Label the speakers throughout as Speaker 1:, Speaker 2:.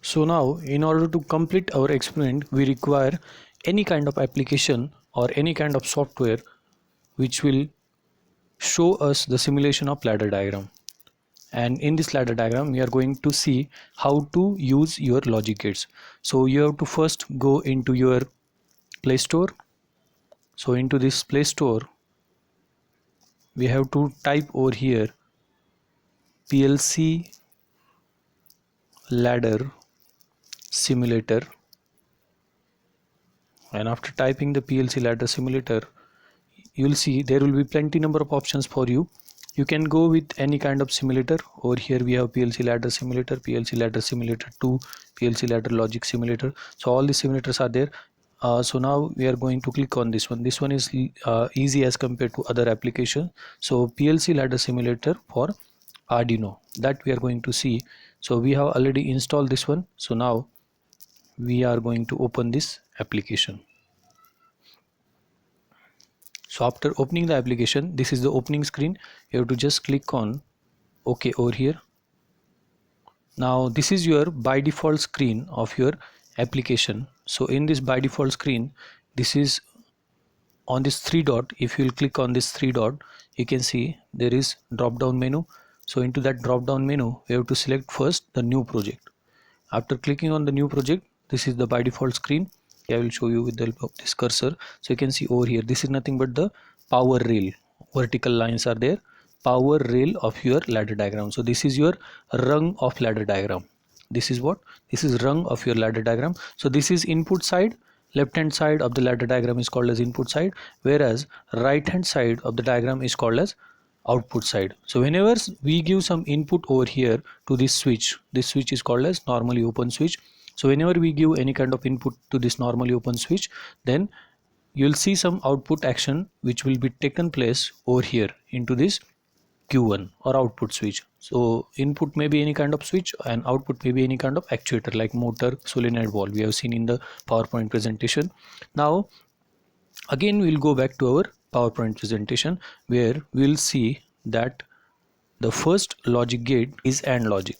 Speaker 1: So now, in order to complete our experiment, we require any kind of application or any kind of software which will show us the simulation of ladder diagram. And in this ladder diagram, we are going to see how to use your logic gates. So you have to first go into your Play Store. So into this Play Store, we have to type over here PLC ladder simulator, and after typing the PLC ladder simulator, you'll see there will be plenty number of options for you. You can go with any kind of simulator. Over here we have PLC ladder simulator, PLC ladder simulator 2, PLC ladder logic simulator. So all the simulators are there. So now we are going to click on this one. This one is easy as compared to other applications. So PLC ladder simulator for Arduino, that we are going to see. So we have already installed this one. So now we are going to open this application. So after opening the application, this is the opening screen. You have to just click on OK over here. Now this is your by default screen of your application. So in this by default screen, this is on this three dot. If you will click on this three dot, you can see there is drop down menu. So into that drop down menu, we have to select first the new project. After clicking on the new project, this is the by default screen. I will show you with the help of this cursor. So you can see over here, this is nothing but the power rail. Vertical lines are there. Power rail of your ladder diagram. So this is your rung of ladder diagram. This is what? This is rung of your ladder diagram. So this is input side. Left hand side of the ladder diagram is called as input side, whereas right hand side of the diagram is called as output side. So whenever we give some input over here to this switch is called as normally open switch. So whenever we give any kind of input to this normally open switch, then you'll see some output action which will be taken place over here into this Q1 or output switch. So input may be any kind of switch and output may be any kind of actuator like motor, solenoid valve. We have seen in the PowerPoint presentation. Now again we'll go back to our PowerPoint presentation, where we'll see that the first logic gate is AND logic.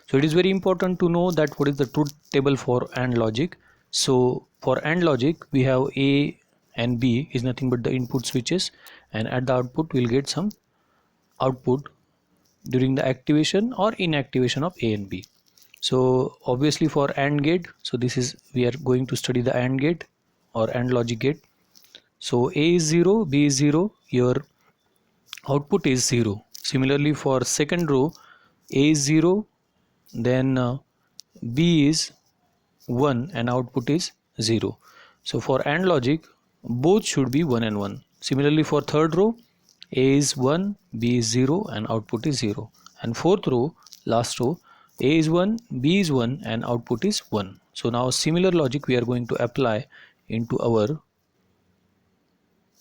Speaker 1: So it is very important to know that what is the truth table for AND logic. So for AND logic, we have A and B is nothing but the input switches, and at the output we'll get some output during the activation or inactivation of A and B. So obviously for AND gate, so this is, we are going to study the AND gate or AND logic gate. So A is 0, B is 0, your output is 0. Similarly for second row, A is 0, then B is 1 and output is 0. So for AND logic, both should be 1 and 1. Similarly for third row, A is 1, B is 0 and output is 0. And fourth row, last row, A is 1, B is 1 and output is 1. So now similar logic we are going to apply into our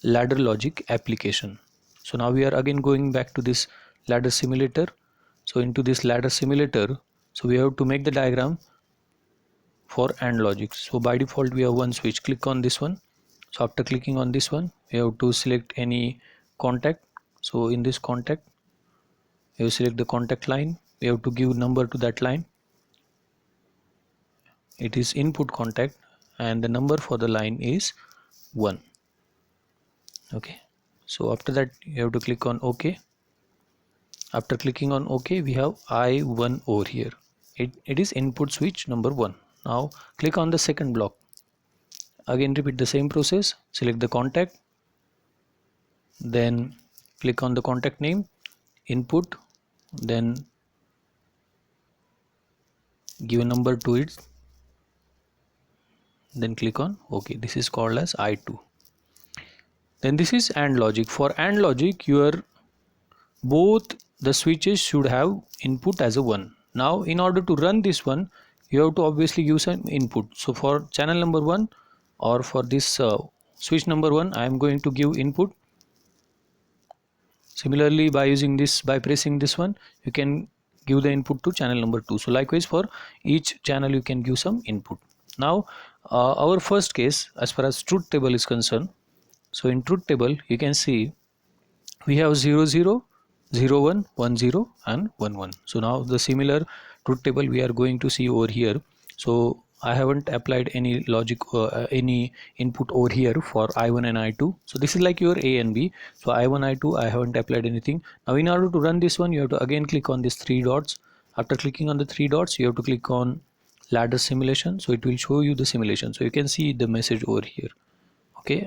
Speaker 1: ladder logic application. So now we are again going back to this ladder simulator. So into this ladder simulator, so we have to make the diagram for AND logic. So by default we have one switch. Click on this one. So after clicking on this one, we have to select any contact. So in this contact, you select the contact line. We have to give number to that line. It is input contact and the number for the line is 1. Okay, so after that you have to click on OK. After clicking on OK, we have I1 over here. It is input switch number 1. Now click on the second block. Again repeat the same process. Select the contact, then click on the contact name, input, then give a number to it, then click on OK. This is called as I2. Then this is AND logic. For AND logic, your both the switches should have input as a 1. Now in order to run this one, you have to obviously use some input. So for channel number 1 or for this switch number 1, I am going to give input. Similarly, by using this, by pressing this one, you can give the input to channel number 2. So likewise for each channel you can give some input. Now our first case as far as truth table is concerned. So in truth table you can see we have 0 0, 0 1, 1 0 and 1 1. So now the similar truth table we are going to see over here. So I haven't applied any logic any input over here for I1 and I2. So this is like your A and B. So I1 I2 I haven't applied anything. Now in order to run this one, you have to again click on these three dots. After clicking on the three dots, you have to click on ladder simulation, so it will show you the simulation. So you can see the message over here. Okay,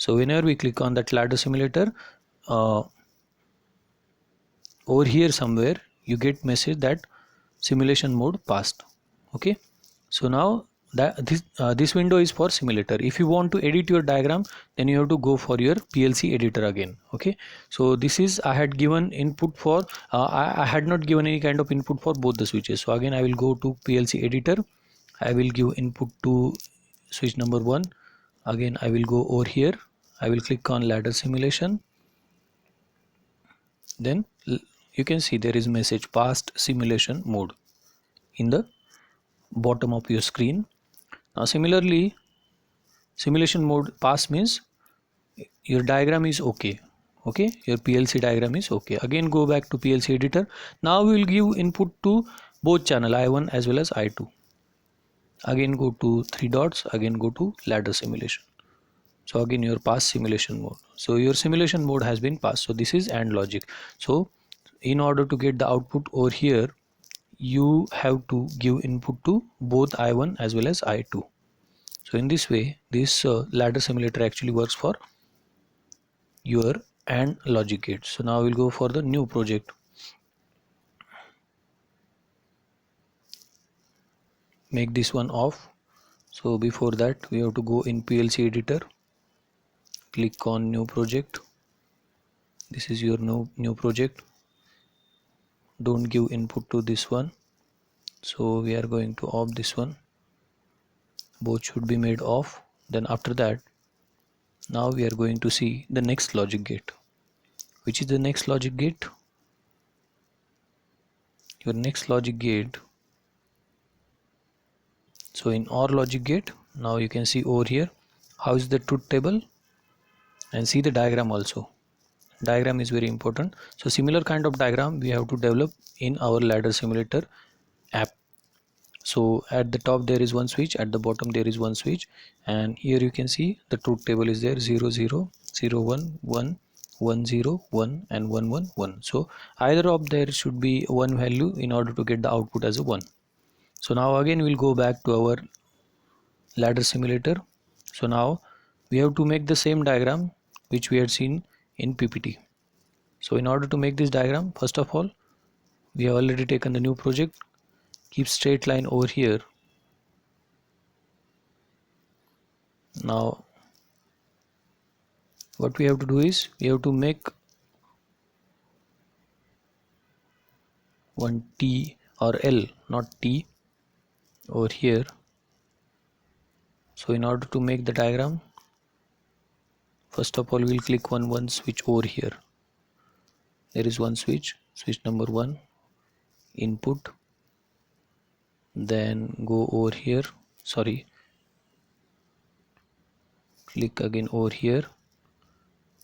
Speaker 1: so whenever we click on that ladder simulator, uh, over here somewhere you get message that simulation mode passed. Okay, so now that this window is for simulator. If you want to edit your diagram, then you have to go for your PLC editor again. Okay, so this is I had given input for I had not given any kind of input for both the switches. So again I will go to PLC editor. I will give input to switch number 1. Again I will go over here. I will click on ladder simulation. Then you can see there is message passed simulation mode in the bottom of your screen. Now similarly, simulation mode pass means your diagram is okay. Okay, your PLC diagram is okay. Again go back to PLC editor. Now we will give input to both channel I1 as well as I2. Again go to three dots, again go to ladder simulation. So again your pass simulation mode. So your simulation mode has been passed. So this is AND logic. So in order to get the output over here, you have to give input to both I1 as well as I2. So in this way, this ladder simulator actually works for your AND logic gate. So now we'll go for the new project. Make this one off. So before that, we have to go in PLC editor. Click on new project. This is your new project. Don't give input to this one. So we are going to off this one. Both should be made off. Then after that, now we are going to see the next logic gate. Which is the next logic gate? Your next logic gate. So in OR logic gate, now you can see over here how is the truth table, and see the diagram also. Diagram is very important. So similar kind of diagram we have to develop in our ladder simulator app. So at the top there is one switch, at the bottom there is one switch, and here you can see the truth table is there 0 0 0 1 1 1 0 1 and 1 1 1. So either of there should be one value in order to get the output as a 1. So now again we'll go back to our ladder simulator. So now we have to make the same diagram which we had seen in PPT. So in order to make this diagram, first of all, we have already taken the new project. Keep straight line over here. Now what we have to do is we have to make one T or L, not T, over here. So in order to make the diagram, first of all we'll click on one switch over here. There is one switch, switch number 1, input. Then go over here, sorry, click again over here,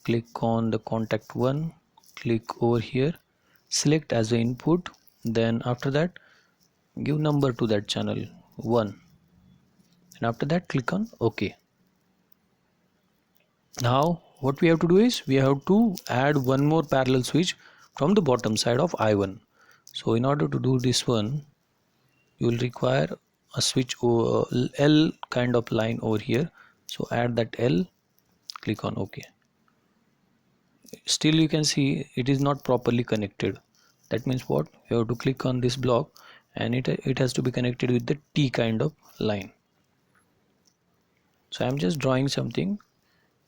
Speaker 1: click on the contact 1, click over here, select as the input. Then after that give number to that channel 1, and after that click on OK. Now what we have to do is we have to add one more parallel switch from the bottom side of I1. So in order to do this one, you will require a switch L kind of line over here. So add that L, click on OK. Still you can see it is not properly connected. That means what? You have to click on this block, and it has to be connected with the T kind of line. So I am just drawing something,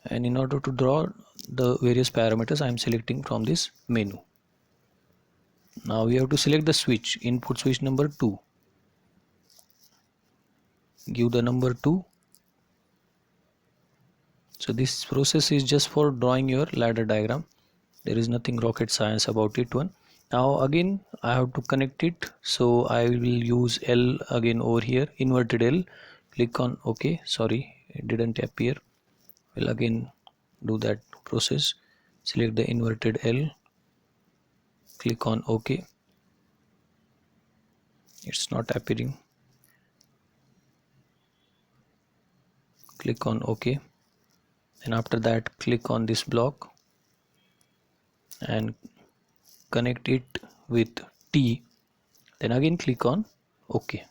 Speaker 1: and in order to draw the various parameters I am selecting from this menu. Now we have to select the switch, input switch number 2. Give the number 2. So this process is just for drawing your ladder diagram. There is nothing rocket science about it one. Now again I have to connect it, so I will use L again over here, inverted L. Click on OK. Sorry, it didn't appear. We'll again do that process. Select the inverted L, click on OK. it's not appearing. Click on OK, and after that click on this block and connect it with T, then again click on OK.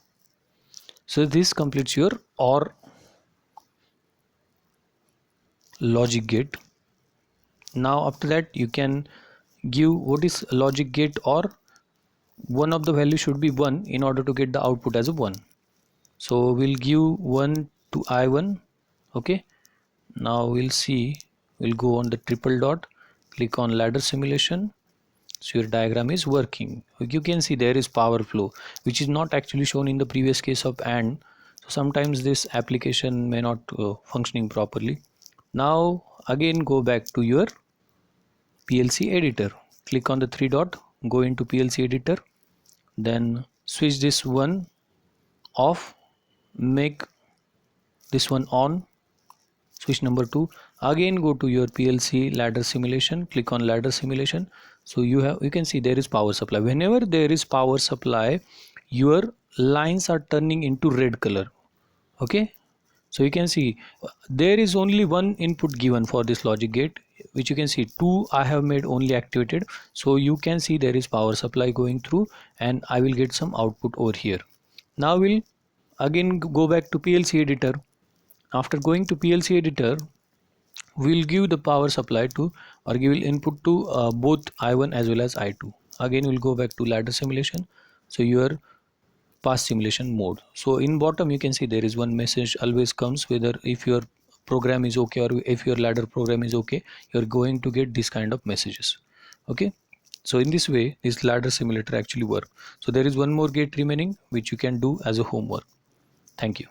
Speaker 1: So this completes your OR logic gate. Now after that you can give what is logic gate, or one of the value should be 1 in order to get the output as a 1. So we'll give 1 to I1. Okay, now we'll go on the triple dot, click on ladder simulation. So your diagram is working. You can see there is power flow, which is not actually shown in the previous case of AND. So sometimes this application may not functioning properly. Now again go back to your PLC editor, click on the three dot, go into PLC editor, then switch this one off, make this one on, switch number 2, again go to your PLC ladder simulation, click on ladder simulation. So you can see there is power supply. Whenever there is power supply, your lines are turning into red color. Okay, so you can see there is only one input given for this logic gate, which you can see 2 I have made only activated. So you can see there is power supply going through, and I will get some output over here. Now we'll again go back to PLC editor. After going to PLC editor, we'll give the power supply to, or give input to both I1 as well as I2. Again we'll go back to ladder simulation. So your past simulation mode. So in bottom you can see there is one message always comes, whether if your program is okay or if your ladder program is okay, you're going to get this kind of messages. Okay, so in this way this ladder simulator actually work. So there is one more gate remaining which you can do as a homework. Thank you.